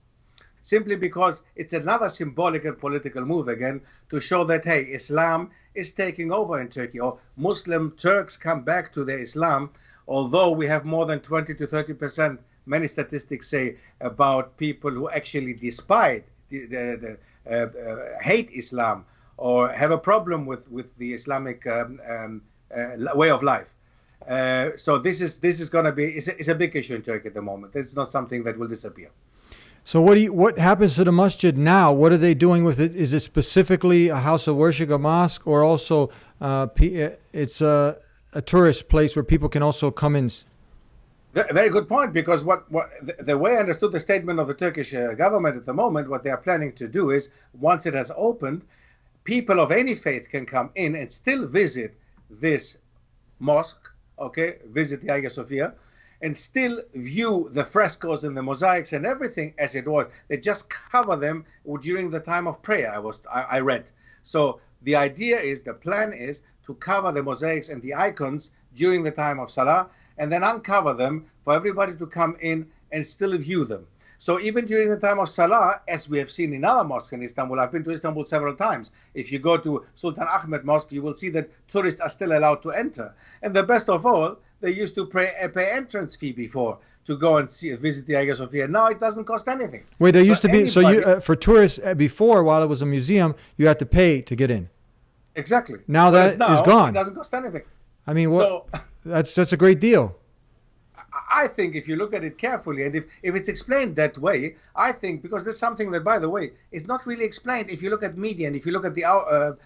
simply because it's another symbolic and political move again to show that, hey, Islam is taking over in Turkey, or Muslim Turks come back to their Islam, although we have more than 20 to 30%, many statistics say, about people who actually despite hate Islam or have a problem with the Islamic way of life. So this is going to be, it's a big issue in Turkey at the moment. It's not something that will disappear. So what happens to the masjid now? What are they doing with it? Is it specifically a house of worship, a mosque, or also it's a tourist place where people can also come in? Very good point, because what the way I understood the statement of the Turkish government at the moment, what they are planning to do is, once it has opened, people of any faith can come in and still visit this mosque, okay, visit the Hagia Sophia, and still view the frescoes and the mosaics and everything as it was. They just cover them during the time of prayer, I read. So the idea is, the plan is to cover the mosaics and the icons during the time of Salah, and then uncover them for everybody to come in and still view them. So even during the time of Salah, as we have seen in other mosques in Istanbul, I've been to Istanbul several times. If you go to Sultan Ahmed Mosque, you will see that tourists are still allowed to enter. And the best of all, they used to pay entrance fee before to go and visit the Hagia Sophia. Now it doesn't cost anything. Wait, there used to be, so you for tourists before, while it was a museum, you had to pay to get in. Exactly. Now that is gone. It doesn't cost anything. I mean, that's a great deal. I think if you look at it carefully, and if it's explained that way, I think, because there's something that, by the way, is not really explained. If you look at media and if you look at the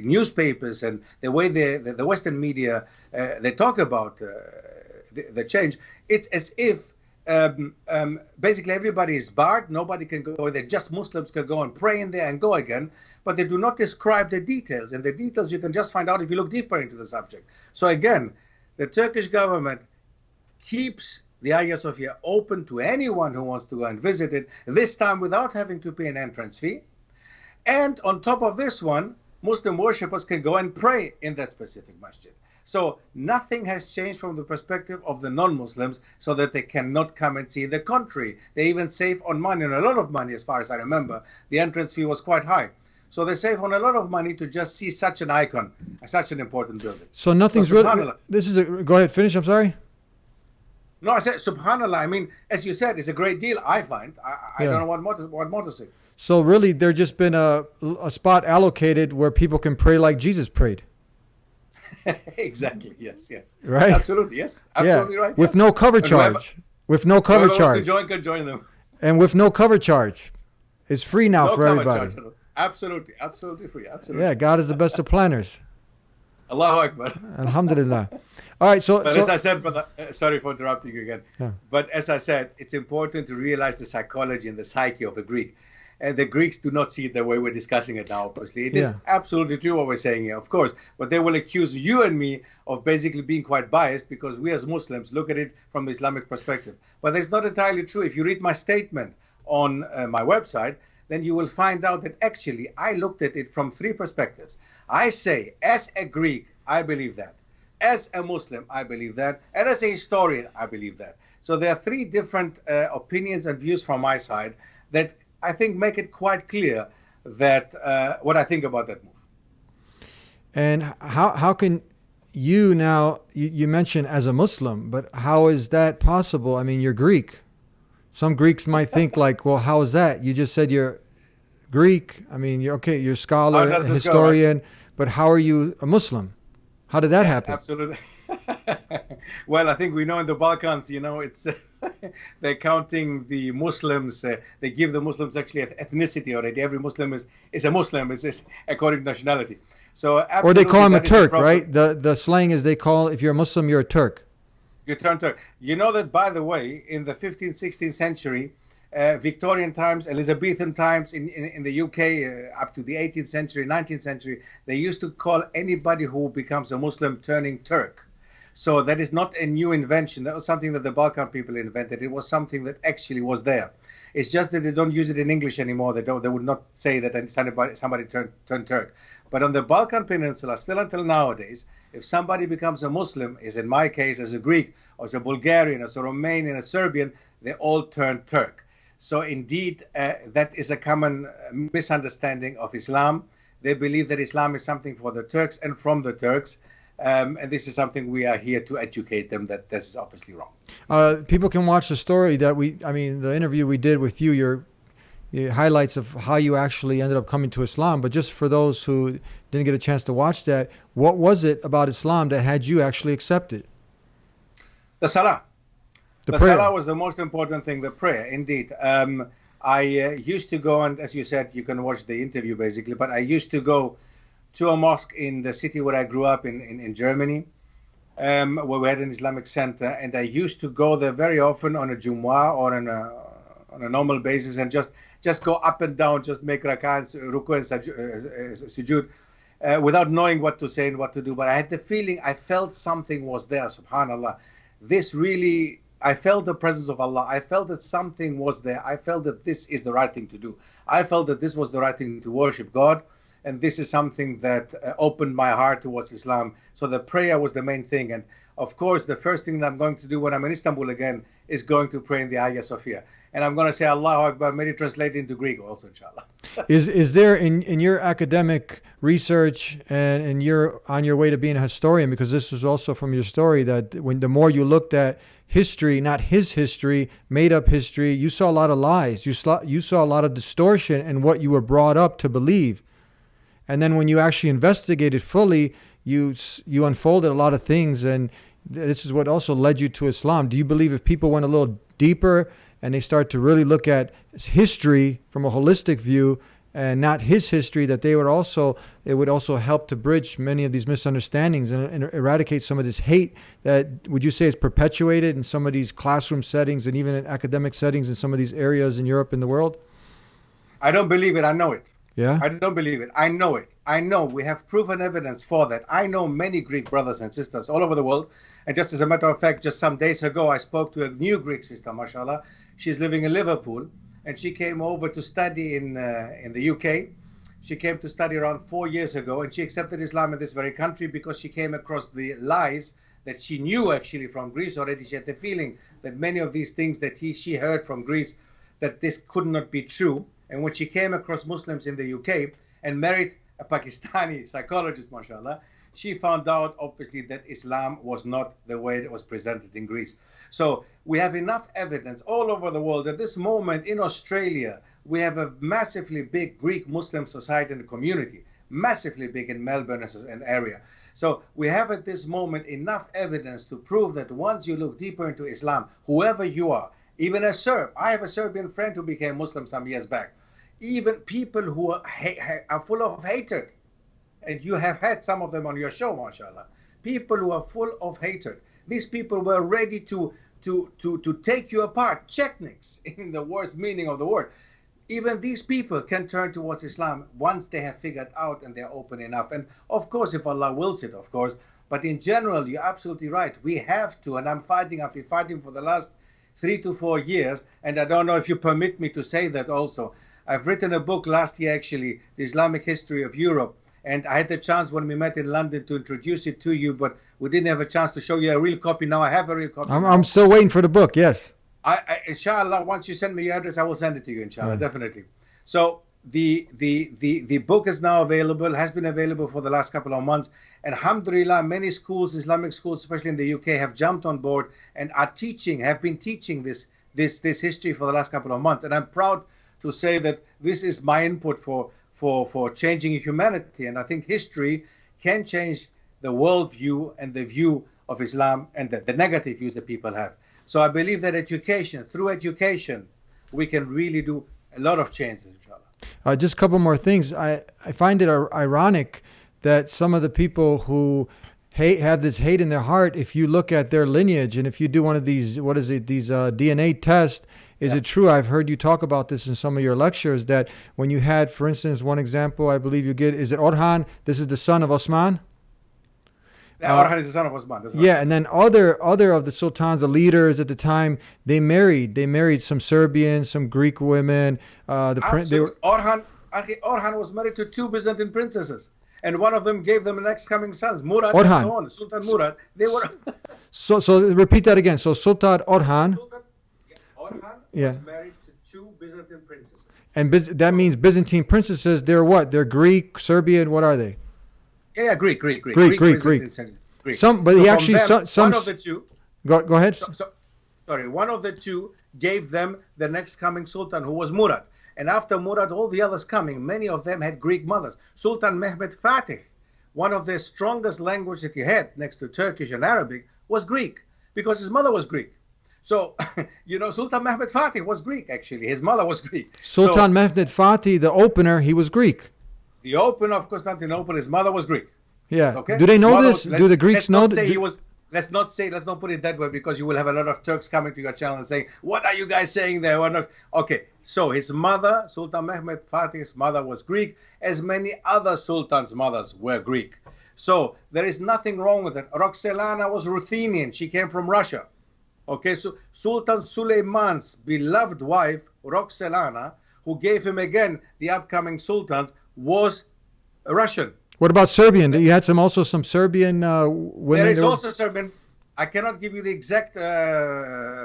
newspapers and the way the Western media they talk about the change, it's as if basically everybody is barred. Nobody can go there. Just Muslims can go and pray in there and go again. But they do not describe the details. And the details you can just find out if you look deeper into the subject. So again, the Turkish government keeps the Hagia Sophia open to anyone who wants to go and visit it, this time without having to pay an entrance fee. And on top of this one, Muslim worshippers can go and pray in that specific masjid. So nothing has changed from the perspective of the non-Muslims, so that they cannot come and see. The contrary, they even save on money, and a lot of money as far as I remember. The entrance fee was quite high. So they save on a lot of money to just see such an icon, such an important building. So nothing's really, go ahead, finish, I'm sorry. No, I said, subhanAllah. I mean, as you said, it's a great deal, I find. I don't know what more to say. So really, there's just been a spot allocated where people can pray like Jesus prayed. Exactly, yes. Right? Absolutely, yes. Absolutely right. With no cover charge. With no cover charge. Whoever wants to join them. And with no cover charge. It's free now for everybody. Charge. Absolutely free. Absolutely. Yeah, God is the best of planners. Allahu Akbar. Alhamdulillah. All right, so as I said, brother, sorry for interrupting you again. Yeah. But as I said, it's important to realize the psychology and the psyche of the Greek. And the Greeks do not see it the way we're discussing it now, obviously. It is absolutely true what we're saying here, of course. But they will accuse you and me of basically being quite biased because we as Muslims look at it from the Islamic perspective. But that's not entirely true. If you read my statement on my website, then you will find out that actually I looked at it from three perspectives. I say, as a Greek, I believe that. As a Muslim, I believe that. And as a historian, I believe that. So there are three different opinions and views from my side that I think make it quite clear that what I think about that move. And how can you now, you mentioned as a Muslim, but how is that possible? I mean, you're Greek. Some Greeks might think like, well, how is that? You just said you're Greek. I mean, you're a scholar, a That's the score, right? historian, but how are you a Muslim? How did that Yes, happen? absolutely. Well, I think we know in the Balkans, it's they're counting the Muslims. They give the Muslims actually ethnicity already. Every Muslim is a Muslim, is according to nationality. So Or they call absolutely, him a that is a Turk, problem. right? The slang is they call, if you're a Muslim, you're a Turk. You turn Turk. You know that, by the way, in the 15th, 16th century, Victorian times, Elizabethan times in the UK, up to the 18th century, 19th century, they used to call anybody who becomes a Muslim turning Turk. So that is not a new invention. That was something that the Balkan people invented. It was something that actually was there. It's just that they don't use it in English anymore. They would not say that somebody turned Turk. But on the Balkan Peninsula, still until nowadays, if somebody becomes a Muslim, as in my case, as a Greek, or as a Bulgarian, as a Romanian, a Serbian, they all turn Turk. So indeed, that is a common misunderstanding of Islam. They believe that Islam is something for the Turks and from the Turks. And this is something we are here to educate them that this is obviously wrong. People can watch the story the interview we did with you, your highlights of how you actually ended up coming to Islam. But just for those who didn't get a chance to watch that, what was it about Islam that had you actually accepted? The Salah. The prayer. Salah was the most important thing, the prayer, indeed. I used to go, and as you said, you can watch the interview basically, but I used to go to a mosque in the city where I grew up in Germany, where we had an Islamic center, and I used to go there very often on a Jumu'ah or on a normal basis and just go up and down, just make rak'ahs, ruku and sujood, without knowing what to say and what to do. But I had the feeling, I felt something was there, subhanAllah. I felt the presence of Allah. I felt that something was there. I felt that this is the right thing to do. I felt that this was the right thing to worship God. And this is something that opened my heart towards Islam. So the prayer was the main thing. And of course, the first thing that I'm going to do when I'm in Istanbul again is going to pray in the Hagia Sophia. And I'm going to say Allahu Akbar, maybe translate into Greek also, inshallah. Is there in your academic research and on your way to being a historian, because this was also from your story, that when the more you looked at history, not his history, made up history, you saw a lot of lies. You saw a lot of distortion in what you were brought up to believe. And then when you actually investigated fully, you unfolded a lot of things, and this is what also led you to Islam. Do you believe if people went a little deeper and they start to really look at history from a holistic view and not his history, that it would also help to bridge many of these misunderstandings and eradicate some of this hate that, would you say, is perpetuated in some of these classroom settings and even in academic settings in some of these areas in Europe and the world? I don't believe it. I know it. Yeah? I don't believe it. I know it. I know we have proven evidence for that. I know many Greek brothers and sisters all over the world. And just as a matter of fact, just some days ago, I spoke to a new Greek sister, mashallah. She's living in Liverpool, and she came over to study in the UK. She came to study around 4 years ago, and she accepted Islam in this very country because she came across the lies that she knew actually from Greece already. She had the feeling that many of these things that she heard from Greece, that this could not be true. And when she came across Muslims in the UK and married a Pakistani psychologist, mashallah, she found out, obviously, that Islam was not the way it was presented in Greece. So we have enough evidence all over the world. At this moment in Australia, we have a massively big Greek Muslim society and community, massively big in Melbourne and area. So we have at this moment enough evidence to prove that once you look deeper into Islam, whoever you are, even a Serb. I have a Serbian friend who became Muslim some years back. Even people who are full of hatred. And you have had some of them on your show, mashallah. People who are full of hatred. These people were ready to take you apart. Chetniks, in the worst meaning of the word. Even these people can turn towards Islam once they have figured out and they're open enough. And of course, if Allah wills it, of course. But in general, you're absolutely right. We have to, and I've been fighting for the last 3 to 4 years, and I don't know if you permit me to say that also. I've written a book last year, actually, The Islamic History of Europe, and I had the chance when we met in London to introduce it to you, but we didn't have a chance to show you a real copy. Now I have a real copy. I'm still waiting for the book, yes. I inshallah, once you send me your address, I will send it to you, inshallah, definitely. So the book is now available, has been available for the last couple of months, and alhamdulillah, many schools, Islamic schools, especially in the UK, have jumped on board and have been teaching this history for the last couple of months. And I'm proud to say that this is my input for changing humanity. And I think history can change the worldview and the view of Islam and the negative views that people have. So I believe that through education, we can really do a lot of changes, inshallah. Just a couple more things. I find it ironic that some of the people who have this hate in their heart, if you look at their lineage and if you do one of these, these DNA tests, is it true? I've heard you talk about this in some of your lectures, that when you had, for instance, one example I believe you get, is it Orhan? This is the son of Osman? Orhan is the son of Osman. That's right. Yeah, and then other of the sultans, the leaders at the time, they married some Serbians, some Greek women. Orhan was married to 2 Byzantine princesses, and one of them gave them the next coming sons, Murad and so on. Sultan Murad. They were. So repeat that again. So Sultan Orhan. Orhan was married to 2 Byzantine princesses. And that means Byzantine princesses. They're what? They're Greek, Serbian. What are they? Yeah, Greek. But so he actually one of the 2. Go ahead. One of the 2 gave them the next coming sultan, who was Murad. And after Murad, all the others coming, many of them had Greek mothers. Sultan Mehmed Fatih, one of the strongest languages that he had next to Turkish and Arabic, was Greek, because his mother was Greek. So, Sultan Mehmed Fatih was Greek, actually. His mother was Greek. Sultan Mehmed Fatih, the opener, he was Greek. The opener of Constantinople, his mother was Greek. Yeah. Okay? Do they know this? Do the Greeks know that? Let's not put it that way, because you will have a lot of Turks coming to your channel and saying, what are you guys saying there? We're not. Okay, so his mother, Sultan Mehmed Fatih's mother, was Greek, as many other sultans' mothers were Greek. So there is nothing wrong with it. Roxelana was Ruthenian. She came from Russia. Okay, so Sultan Suleiman's beloved wife, Roxelana, who gave him again the upcoming sultans, was a Russian. What about Serbian? You had some Serbian women. There is also Serbian. I cannot give you the exact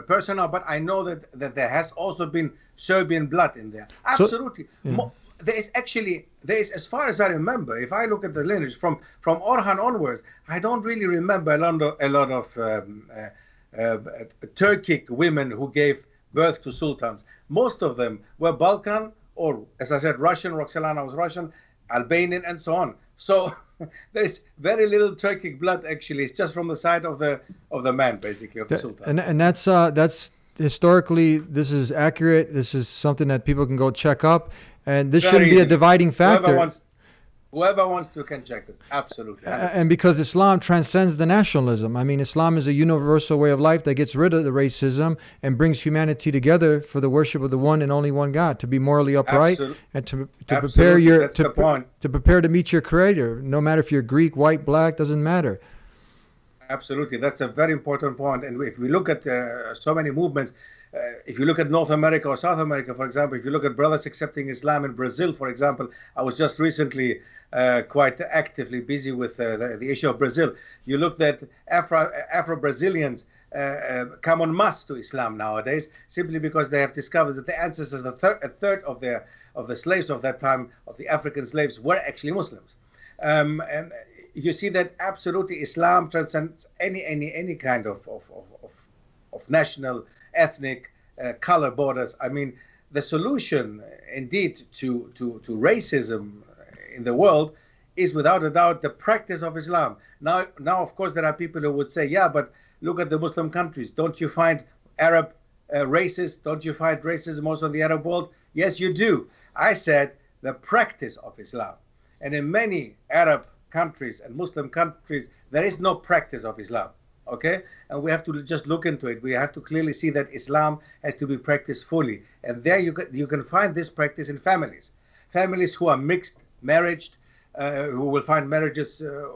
personnel, but I know that there has also been Serbian blood in there. Absolutely. There is, as far as I remember, if I look at the lineage from Orhan onwards, I don't really remember a lot of Turkic women who gave birth to sultans. Most of them were Balkan, or, as I said, Russian. Roxelana was Russian, Albanian, and so on. So there is very little Turkic blood, actually. It's just from the side of the man, basically, of the sultan. And that's historically, this is accurate. This is something that people can go check up, and this shouldn't be a dividing factor. Whoever wants to can check this. Absolutely. And because Islam transcends the nationalism. I mean, Islam is a universal way of life that gets rid of the racism and brings humanity together for the worship of the one and only one God, to be morally upright and to prepare to meet your Creator. No matter if you're Greek, white, black, doesn't matter. Absolutely. That's a very important point. And if we look at so many movements, if you look at North America or South America, for example, if you look at brothers accepting Islam in Brazil, for example, I was just recently quite actively busy with the issue of Brazil. You look at Afro-Brazilians come en masse to Islam nowadays, simply because they have discovered that the ancestors, a third of the slaves of that time, of the African slaves, were actually Muslims. And you see that absolutely Islam transcends any kind of national, ethnic, color borders. I mean, the solution, indeed, to racism in the world is without a doubt the practice of Islam. Now, of course, there are people who would say, yeah, but look at the Muslim countries. Don't you find Arab racist? Don't you find racism also in the Arab world? Yes, you do. I said the practice of Islam. And in many Arab countries and Muslim countries, there is no practice of Islam. Okay? And we have to just look into it. We have to clearly see that Islam has to be practiced fully. And there you can find this practice in families. Families who are mixed, marriaged, who will find marriages of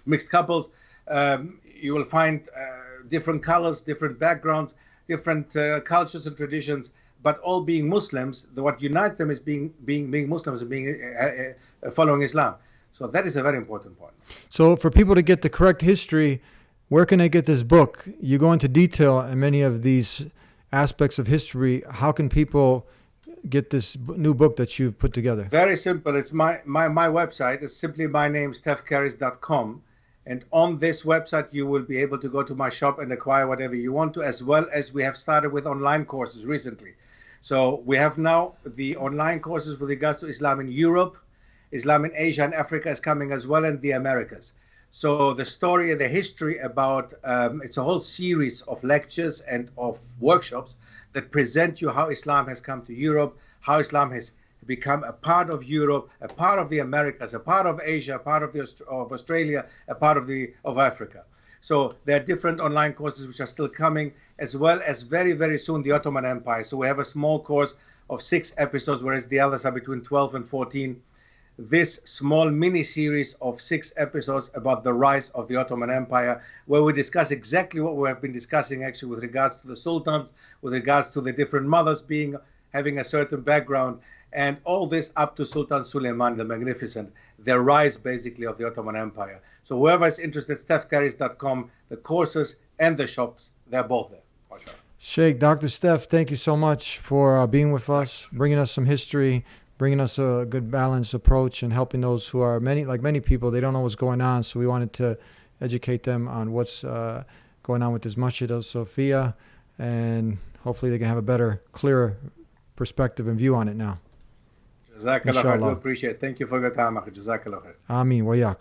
mixed couples. You will find different colors, different backgrounds, different cultures and traditions, but all being Muslims. What unites them is being Muslims and being following Islam. So that is a very important point. So for people to get the correct history, where can they get this book? You go into detail in many of these aspects of history. How can people get this new book that you've put together? Very simple. It's my website. It's simply my name, stephkaris.com. And on this website, you will be able to go to my shop and acquire whatever you want to, as well as we have started with online courses recently. So we have now the online courses with regards to Islam in Europe, Islam in Asia and Africa is coming as well, and the Americas. So the story, the history about, it's a whole series of lectures and of workshops that present you how Islam has come to Europe, how Islam has become a part of Europe, a part of the Americas, a part of Asia, a part of Australia, a part of Africa. So there are different online courses which are still coming, as well as very, very soon the Ottoman Empire. So we have a small course of 6 episodes, whereas the others are between 12 and 14. This small mini-series of 6 episodes about the rise of the Ottoman Empire, where we discuss exactly what we have been discussing actually with regards to the sultans, with regards to the different mothers having a certain background, and all this up to Sultan Suleiman the Magnificent, the rise basically of the Ottoman Empire. So whoever is interested, stephcarries.com, the courses and the shops, they're both there. Sheikh, Dr. Steph, thank you so much for being with us, bringing us some history, bringing us a good balanced approach, and helping those who are many people, they don't know what's going on. So we wanted to educate them on what's going on with this Masjid Sofia, and hopefully they can have a better, clearer perspective and view on it now. Jazakallah khair. We appreciate it. Thank you for your time. Jazakallah khair. Ameen wa yak.